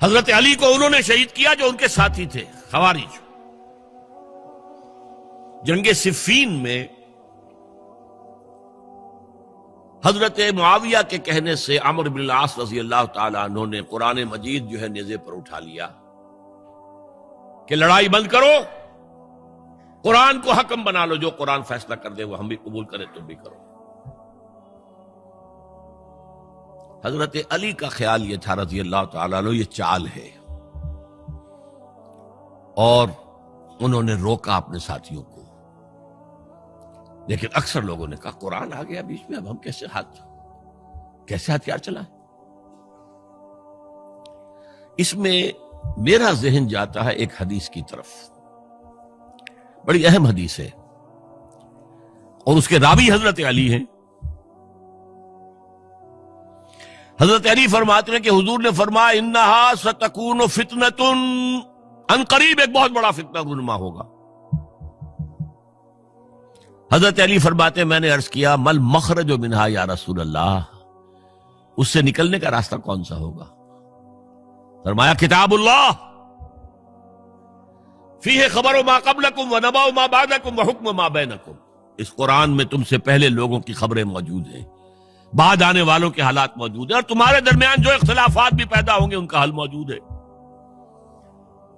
حضرت علی کو انہوں نے شہید کیا جو ان کے ساتھی تھے، خوارج۔ جنگ صفین میں حضرت معاویہ کے کہنے سے عمرو بن العاص رضی اللہ تعالیٰ عنہ نے قرآن مجید جو ہے نیزے پر اٹھا لیا کہ لڑائی بند کرو، قرآن کو حکم بنا لو، جو قرآن فیصلہ کر دے وہ ہم بھی قبول کریں، تم بھی کرو۔ حضرت علی کا خیال یہ تھا رضی اللہ تعالیٰ عنہ یہ چال ہے، اور انہوں نے روکا اپنے ساتھیوں کو، لیکن اکثر لوگوں نے کہا قرآن آ گیا بیچ میں، اب ہم کیسے ہتھیار چلائیں؟ اس میں میرا ذہن جاتا ہے ایک حدیث کی طرف، بڑی اہم حدیث ہے، اور اس کے راوی حضرت علی ہیں۔ حضرت علی فرماتے ہیں کہ حضور نے فرمایا انہا ستکون فتنۃ، ان قریب ایک بہت بڑا فتنہ رونما ہوگا۔ حضرت علی فرماتے ہیں میں نے عرض کیا مل مخرج منہا یا رسول اللہ، اس سے نکلنے کا راستہ کون سا ہوگا؟ فرمایا کتاب اللہ فیہ خبر ما قبلکم ونبأ ما بعدکم وحکم ما بینکم، اس قرآن میں تم سے پہلے لوگوں کی خبریں موجود ہیں، بعد آنے والوں کے حالات موجود ہیں، اور تمہارے درمیان جو اختلافات بھی پیدا ہوں گے ان کا حل موجود ہے۔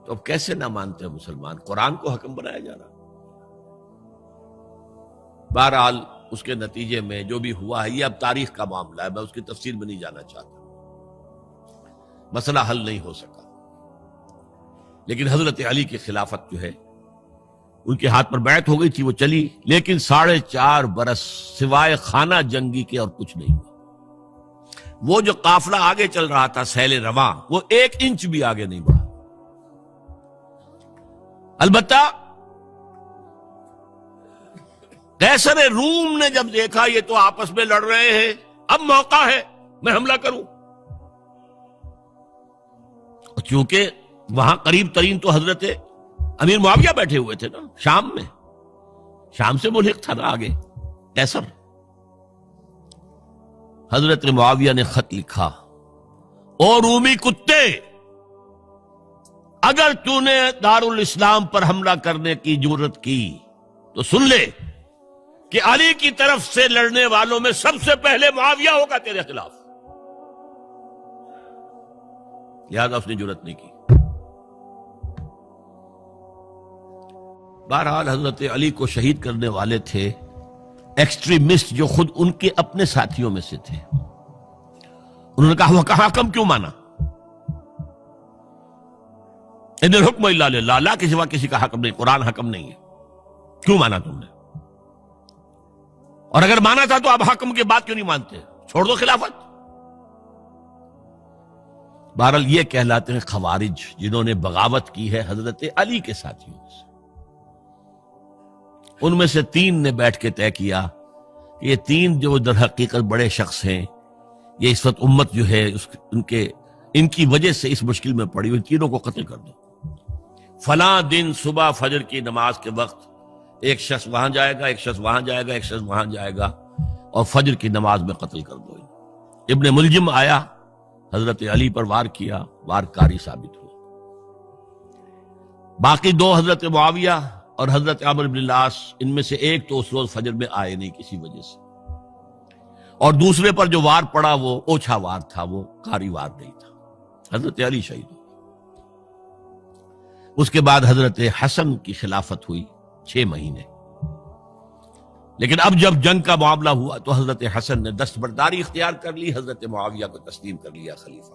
تو اب کیسے نہ مانتے ہیں مسلمان؟ قرآن کو حکم بنایا جا رہا۔ بہرحال اس کے نتیجے میں جو بھی ہوا ہے یہ اب تاریخ کا معاملہ ہے، میں اس کی تفصیل میں نہیں جانا چاہتا، مسئلہ حل نہیں ہو سکا۔ لیکن حضرت علی کی خلافت جو ہے ان کے ہاتھ پر بیعت ہو گئی تھی، وہ چلی، لیکن 4.5 برس سوائے خانہ جنگی کے اور کچھ نہیں ہوا۔ وہ جو قافلہ آگے چل رہا تھا سیل رواں، وہ 1 انچ بھی آگے نہیں بڑھا۔ البتہ قیصر روم نے جب دیکھا یہ تو آپس میں لڑ رہے ہیں، اب موقع ہے میں حملہ کروں، چونکہ وہاں قریب ترین تو حضرت امیر معاویہ بیٹھے ہوئے تھے نا، شام میں، شام سے ملحق تھا نا آگے قیصر۔ حضرت معاویہ نے خط لکھا، او رومی کتے، اگر تو نے دارالاسلام پر حملہ کرنے کی جرت کی تو سن لے کہ علی کی طرف سے لڑنے والوں میں سب سے پہلے معاویہ ہوگا تیرے خلاف، لہذا اس نے جرت نہیں کی۔ بہرحال حضرت علی کو شہید کرنے والے تھے ایکسٹریمسٹ جو خود ان کے اپنے ساتھیوں میں سے تھے۔ انہوں نے کہا وہ کہا حکم کیوں مانا؟ ان الحکم الا للہ، اللہ کے سوا کسی کا حکم نہیں، قرآن حکم نہیں ہے، کیوں مانا تم نے؟ اور اگر مانا تھا تو اب حکم کے بعد کیوں نہیں مانتے؟ چھوڑ دو خلافت۔ بہرحال یہ کہلاتے ہیں خوارج، جنہوں نے بغاوت کی ہے حضرت علی کے ساتھیوں سے۔ ان میں سے 3 نے بیٹھ کے طے کیا کہ یہ 3 جو در حقیقت بڑے شخص ہیں، یہ اس وقت امت جو ہے ان کی وجہ سے اس مشکل میں پڑی ہوئی، تینوں کو قتل کر دو۔ فلاں دن صبح فجر کی نماز کے وقت ایک شخص وہاں جائے گا، ایک شخص وہاں جائے گا، ایک شخص وہاں جائے گا، اور فجر کی نماز میں قتل کر دو۔ ابن ملجم آیا، حضرت علی پر وار کیا، وار کاری ثابت ہوا۔ باقی 2 حضرت معاویہ اور حضرت عمرو بن العاص، ان میں سے ایک تو اس روز فجر میں آئے نہیں کسی وجہ سے، اور دوسرے پر جو وار پڑا وہ اوچھا وار تھا، وہ کاری وار نہیں تھا۔ حضرت علی شہید ہوئے۔ اس کے بعد حضرت حسن کی خلافت ہوئی 6 مہینے، لیکن اب جب جنگ کا معاملہ ہوا تو حضرت حسن نے دستبرداری اختیار کر لی، حضرت معاویہ کو تسلیم کر لیا خلیفہ۔